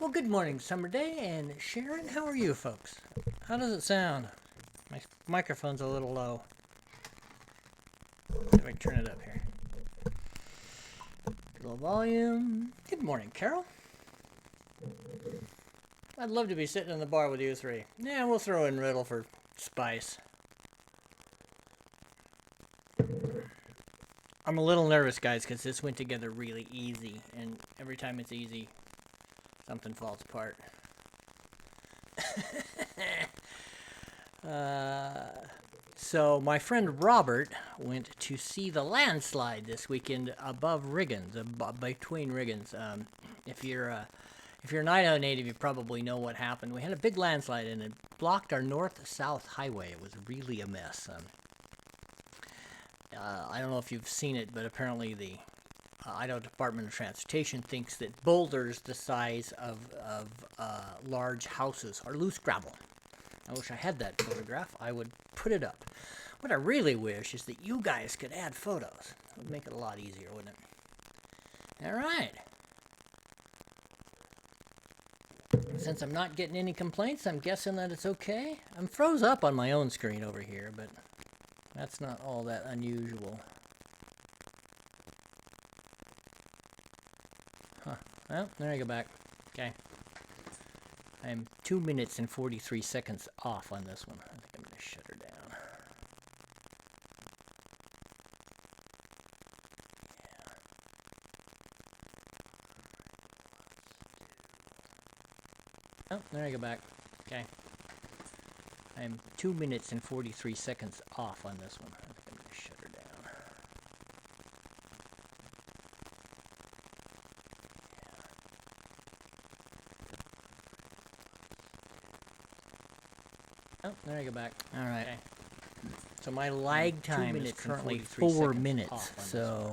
Well, good morning, Summer Day, and Sharon, how are you folks? How does it sound? My microphone's a little low. Let me turn it up here. A little volume. Good morning, Carol. I'd love to be sitting in the bar with you three. Yeah, we'll throw in Riddle for spice. I'm a little nervous, guys, because this went together really easy, and every time it's easy, something falls apart. So my friend Robert went to see the landslide this weekend above Riggins, between Riggins. If you're an Idaho native, you probably know what happened. We had a big landslide and it blocked our north-south highway. It was really a mess. I don't know if you've seen it, but apparently the Idaho Department of Transportation thinks that boulders the size of large houses are loose gravel. I wish I had that photograph. I would put it up. What I really wish is that you guys could add photos. It would make it a lot easier, wouldn't it? All right. Since I'm not getting any complaints, I'm guessing that it's okay. I'm froze up on my own screen over here, but that's not all that unusual. Huh. Well, there I go back. Okay. I'm 2 minutes and 43 seconds off on this one. I think I'm going to shut her down. Yeah. Oh, there I go back. Okay. I'm 2 minutes and 43 seconds off on this one. I think I'm going to shut her down. Oh, there I go back. All right. Okay. So my lag time is currently 4 minutes. So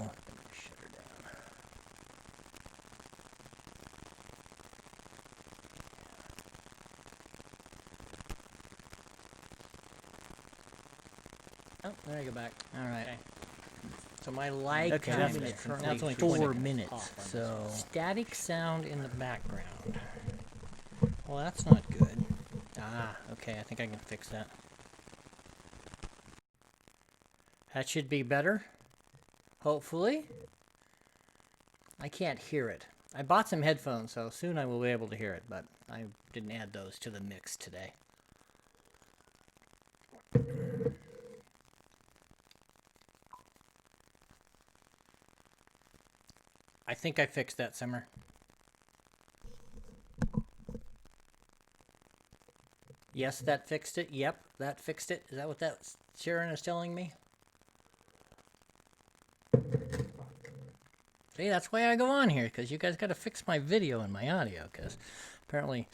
oh, there I go back. All right. Okay. So my lag time is currently 4 minutes. So static sound in the background. Well, that's not good. Ah, okay. I think I can fix that. That should be better. Hopefully. I can't hear it. I bought some headphones, so soon I will be able to hear it, but I didn't add those to the mix today. I think I fixed that, Summer. Yes, that fixed it. Yep, that fixed it. Is that what that Sharon is telling me? See, that's why I go on here, because you guys got to fix my video and my audio, because apparently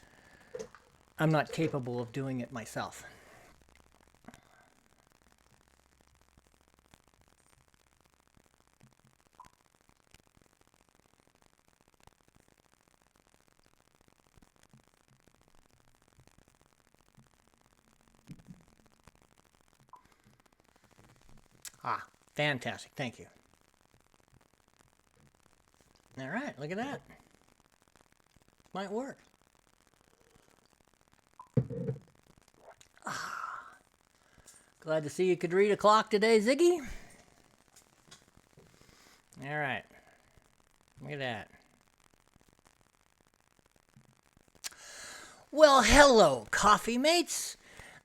I'm not capable of doing it myself. Ah, fantastic. Thank you. All right, look at that. Might work. Ah, glad to see you could read a clock today, Ziggy. All right. Look at that. Well, hello, coffee mates.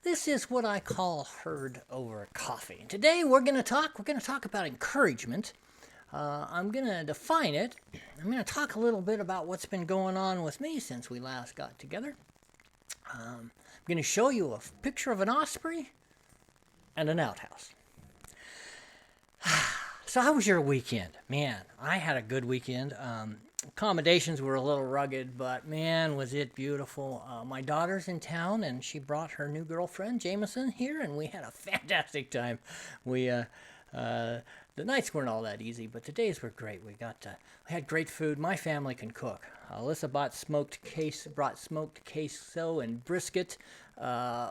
This is what I call herd over coffee. Today we're going to talk about encouragement. I'm going to define it. I'm going to talk a little bit about what's been going on with me since we last got together. I'm going to show you a picture of an osprey and an outhouse. So how was your weekend? Man, I had a good weekend. Accommodations were a little rugged, but man, was it beautiful. My daughter's in town, and she brought her new girlfriend, Jameson, here, and we had a fantastic time. The nights weren't all that easy, but the days were great. We had great food. My family can cook. Alyssa brought smoked queso and brisket.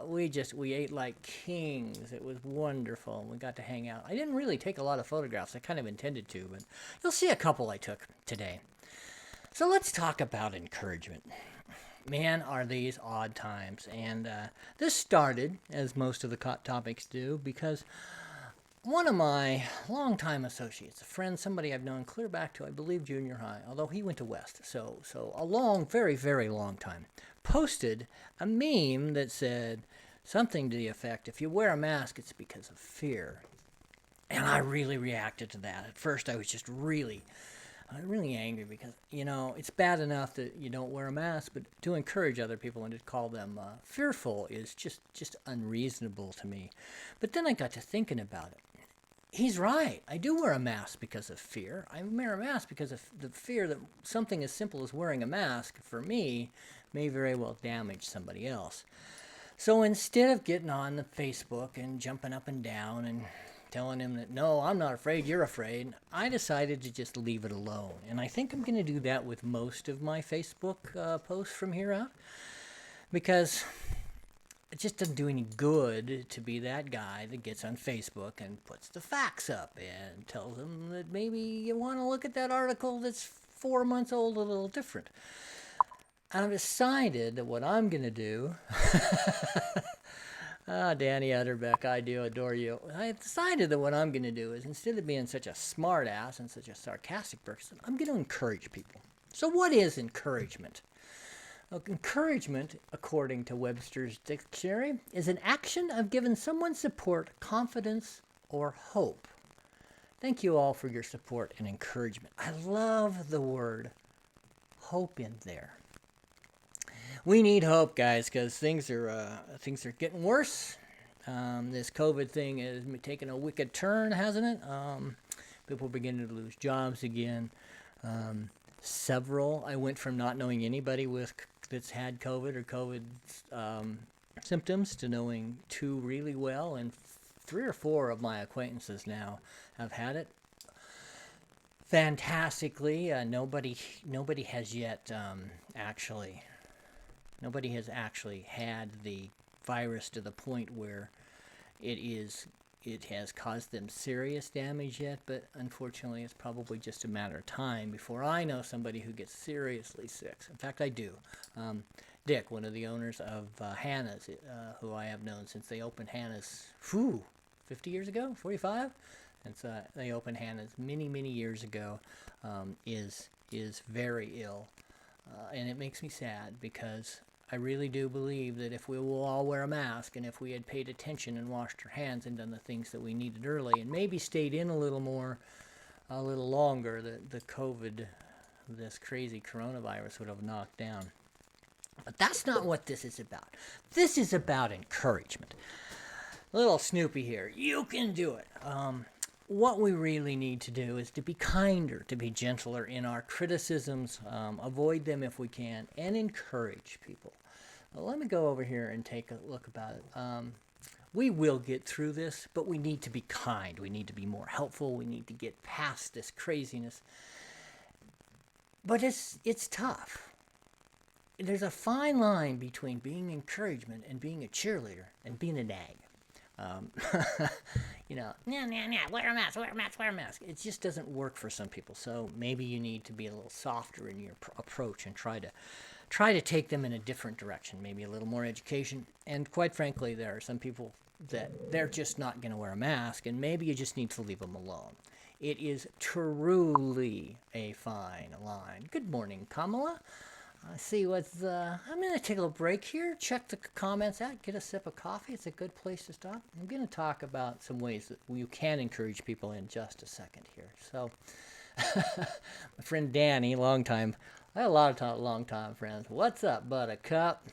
We ate like kings. It was wonderful. We got to hang out. I didn't really take a lot of photographs. I kind of intended to, but you'll see a couple I took today. So let's talk about encouragement. Man, are these odd times. And this started, as most of the topics do, because one of my longtime associates, a friend, somebody I've known clear back to, I believe, junior high, although he went to West, so a long, very, very long time, posted a meme that said something to the effect, if you wear a mask, it's because of fear. And I really reacted to that. At first, I was just really angry because, it's bad enough that you don't wear a mask, but to encourage other people and to call them fearful is just unreasonable to me. But then I got to thinking about it. He's right. I do wear a mask because of fear. I wear a mask because of the fear that something as simple as wearing a mask, for me, may very well damage somebody else. So instead of getting on the Facebook and jumping up and down and telling him that, no, I'm not afraid, you're afraid, I decided to just leave it alone. And I think I'm going to do that with most of my Facebook posts from here out, because it just doesn't do any good to be that guy that gets on Facebook and puts the facts up and tells them that maybe you want to look at that article that's 4 months old a little different. I've decided that what I'm going to do... Danny Utterbeck, I do adore you. I decided that what I'm going to do is, instead of being such a smart ass and such a sarcastic person, I'm going to encourage people. So what is encouragement? Well, encouragement, according to Webster's dictionary, is an action of giving someone support, confidence, or hope. Thank you all for your support and encouragement. I love the word hope in there. We need hope, guys, because things are getting worse. This COVID thing has taken a wicked turn, hasn't it? People are beginning to lose jobs again. I went from not knowing anybody that's had COVID or COVID symptoms to knowing 2 really well, and 3 or 4 of my acquaintances now have had it. Fantastically, nobody has yet Nobody has actually had the virus to the point where it has caused them serious damage yet, but unfortunately it's probably just a matter of time before I know somebody who gets seriously sick. In fact, I do. Dick, one of the owners of Hannah's, who I have known since they opened Hannah's 50 years ago, 45? And so they opened Hannah's many years ago, is very ill. And it makes me sad, because I really do believe that if we will all wear a mask, and if we had paid attention and washed our hands and done the things that we needed early, and maybe stayed in a little longer, the COVID, this crazy coronavirus would have knocked down. But that's not what this is about. This is about encouragement. Little Snoopy here. You can do it. What we really need to do is to be kinder, to be gentler in our criticisms, avoid them if we can, and encourage people. Well, let me go over here and take a look about it. We will get through this, but we need to be kind. We need to be more helpful. We need to get past this craziness. But it's tough. There's a fine line between being encouragement and being a cheerleader and being a nag. Wear a mask. It just doesn't work for some people. So maybe you need to be a little softer in your approach and try to take them in a different direction, maybe a little more education. And quite frankly, there are some people that they're just not going to wear a mask, and maybe you just need to leave them alone. It is truly a fine line. Good morning, Kamala. I see what's... I'm going to take a little break here, check the comments out, get a sip of coffee. It's a good place to stop. I'm going to talk about some ways that you can encourage people in just a second here. So, my friend Danny, I had a lot of long-time friends. What's up, Buttercup?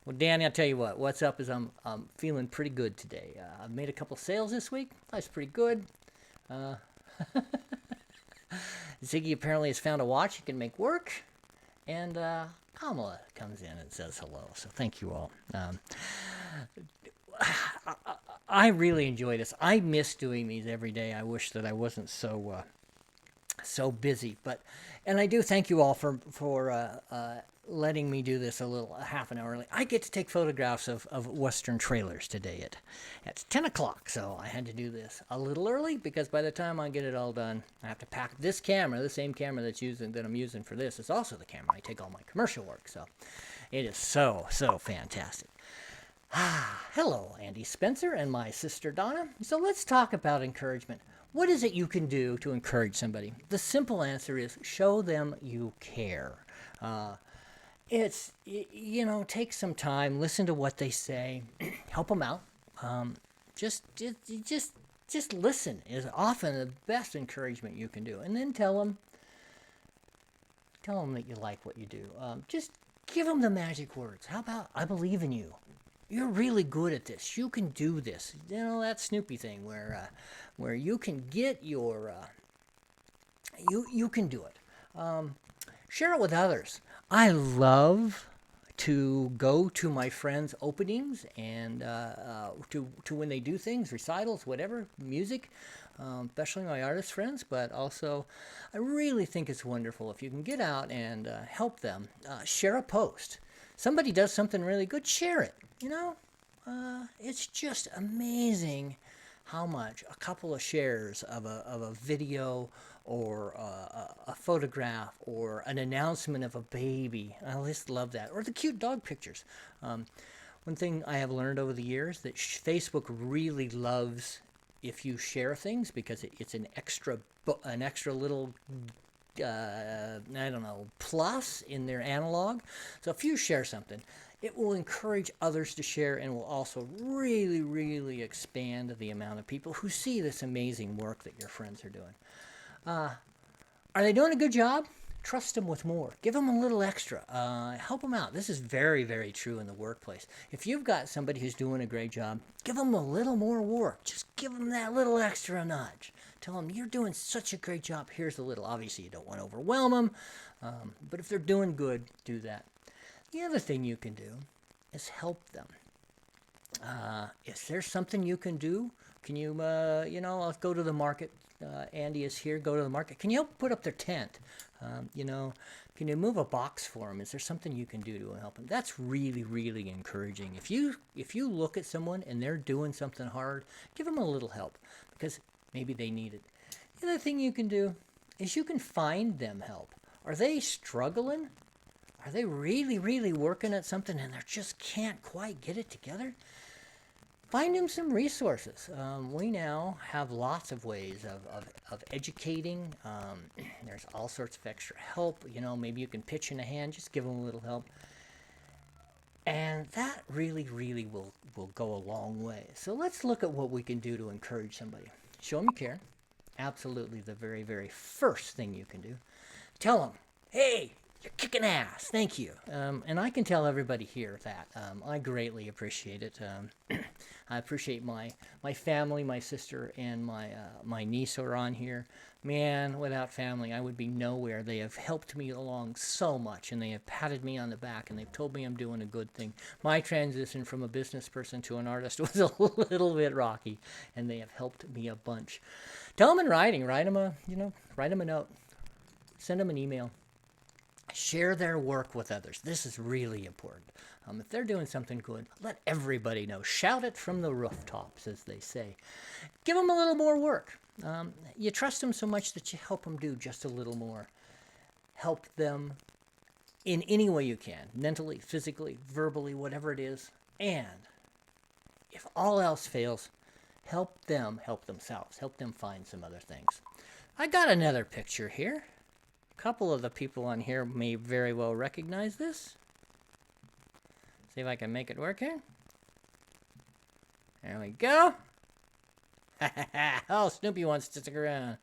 Well, Danny, I'll tell you what's up is I'm feeling pretty good today. I've made a couple sales this week. That's pretty good. Ziggy apparently has found a watch he can make work, and Kamala comes in and says hello, so thank you all. I really enjoy this. I miss doing these every day. I wish that I wasn't so busy, and I do thank you all for letting me do this a half an hour early. I get to take photographs of Western trailers today at 10 o'clock. So I had to do this a little early because by the time I get it all done, I have to pack this camera. The same camera that I'm using for this is also the camera I take all my commercial work. So it is so fantastic. Hello, Andy Spencer and my sister Donna. So let's talk about encouragement. What is it you can do to encourage somebody? The simple answer is show them you care. Take some time, listen to what they say, help them out. Just listen is often the best encouragement you can do, and then tell them that you like what you do. Just give them the magic words. How about I believe in you? You're really good at this. You can do this. That Snoopy thing where you can get your you can do it. Share it with others. I love to go to my friends' openings and to when they do things, recitals, whatever, music, especially my artist friends. But also, I really think it's wonderful if you can get out and help them. Share a post. Somebody does something really good, share it. It's just amazing how much a couple of shares of a video or a photograph or an announcement of a baby. I just love that. Or the cute dog pictures. One thing I have learned over the years that Facebook really loves if you share things because it's an extra little plus in their analog. So if you share something, it will encourage others to share and will also really, really expand the amount of people who see this amazing work that your friends are doing. Are they doing a good job? Trust them with more. Give them a little extra. Help them out. This is very, very true in the workplace. If you've got somebody who's doing a great job, give them a little more work. Just give them that little extra nudge. Tell them, you're doing such a great job. Here's a little. Obviously, you don't want to overwhelm them. But if they're doing good, do that. The other thing you can do is help them. Is there something you can do? Can you, I'll go to the market. Andy is here. Go to the market. Can you help put up their tent? Can you move a box for them? Is there something you can do to help them? That's really, really encouraging. If you look at someone and they're doing something hard, give them a little help because maybe they need it. The other thing you can do is you can find them help. Are they struggling? Are they really, really working at something and they just can't quite get it together? Find them some resources. We now have lots of ways of educating. There's all sorts of extra help. Maybe you can pitch in a hand. Just give them a little help. And that really, really will go a long way. So let's look at what we can do to encourage somebody. Show them you care. Absolutely the very, very first thing you can do. Tell them, hey, you're kicking ass. Thank you. And I can tell everybody here that. I greatly appreciate it. I appreciate my family, my sister, and my niece are on here. Man, without family, I would be nowhere. They have helped me along so much, and they have patted me on the back, and they've told me I'm doing a good thing. My transition from a business person to an artist was a little bit rocky, and they have helped me a bunch. Tell them in writing. Write them a note. Send them an email. Share their work with others. This is really important. If they're doing something good, let everybody know. Shout it from the rooftops, as they say. Give them a little more work. You trust them so much that you help them do just a little more. Help them in any way you can, mentally, physically, verbally, whatever it is. And if all else fails, help them help themselves. Help them find some other things. I got another picture here. A couple of the people on here may very well recognize this. See if I can make it work here. There we go. Oh, Snoopy wants to stick around.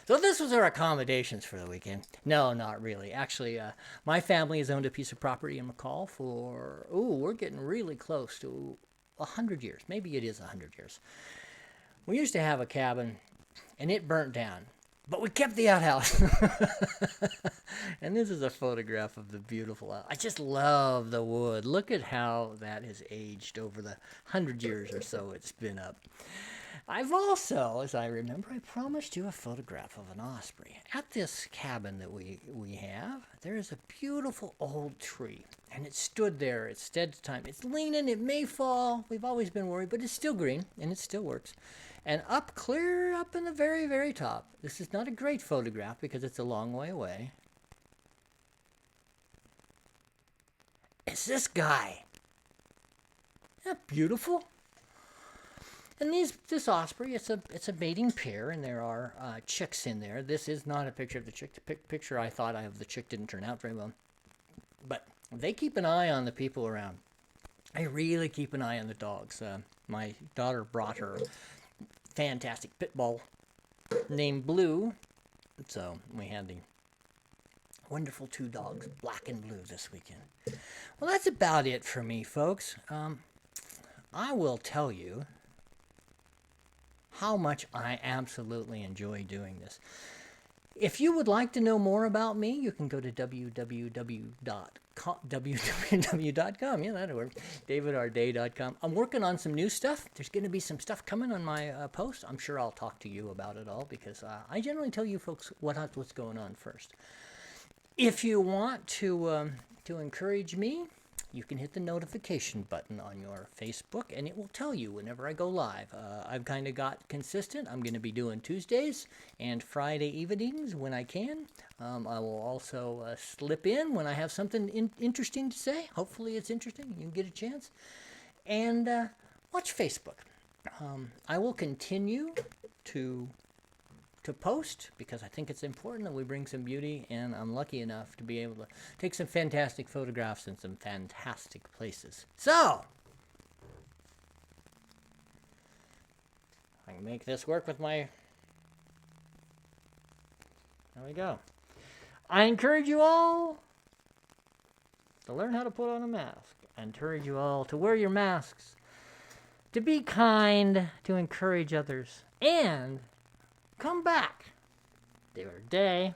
So this was our accommodations for the weekend. No, not really. Actually, my family has owned a piece of property in McCall for, we're getting really close to 100 years. Maybe it is 100 years. We used to have a cabin, and it burnt down. But we kept the outhouse. And this is a photograph of the beautiful outhouse. I just love the wood. Look at how that has aged over the 100 years or so it's been up. I've also, as I remember, I promised you a photograph of an osprey. At this cabin that we have, there is a beautiful old tree. And it stood there, it's dead to time. It's leaning, it may fall. We've always been worried, but it's still green and it still works. And up, clear up in the very, very top. This is not a great photograph because it's a long way away. It's this guy. Isn't that beautiful? And this osprey, it's a mating pair, and there are chicks in there. This is not a picture of the chick. The picture I thought of the chick didn't turn out very well. But they keep an eye on the people around. They really keep an eye on the dogs. My daughter brought her fantastic pit bull named Blue. So we had the wonderful 2 dogs, black and blue, this weekend. Well, that's about it for me, folks. I will tell you how much I absolutely enjoy doing this. If you would like to know more about me, you can go to www.com. Yeah, that'll work. davidrday.com. I'm working on some new stuff. There's going to be some stuff coming on my post. I'm sure I'll talk to you about it all because I generally tell you folks what's going on first. If you want to encourage me, you can hit the notification button on your Facebook, and it will tell you whenever I go live. I've kind of got consistent. I'm going to be doing Tuesdays and Friday evenings when I can. I will also slip in when I have something interesting to say. Hopefully it's interesting. You can get a chance. And watch Facebook. I will continue to post because I think it's important that we bring some beauty, and I'm lucky enough to be able to take some fantastic photographs in some fantastic places. So I can make this work with my, there we go. I encourage you all to learn how to put on a mask. I encourage you all to wear your masks, to be kind, to encourage others, and come back. Day or day.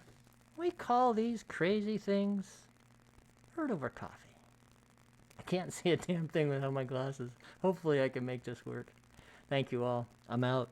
We call these crazy things herd over coffee. I can't see a damn thing without my glasses. Hopefully I can make this work. Thank you all. I'm out.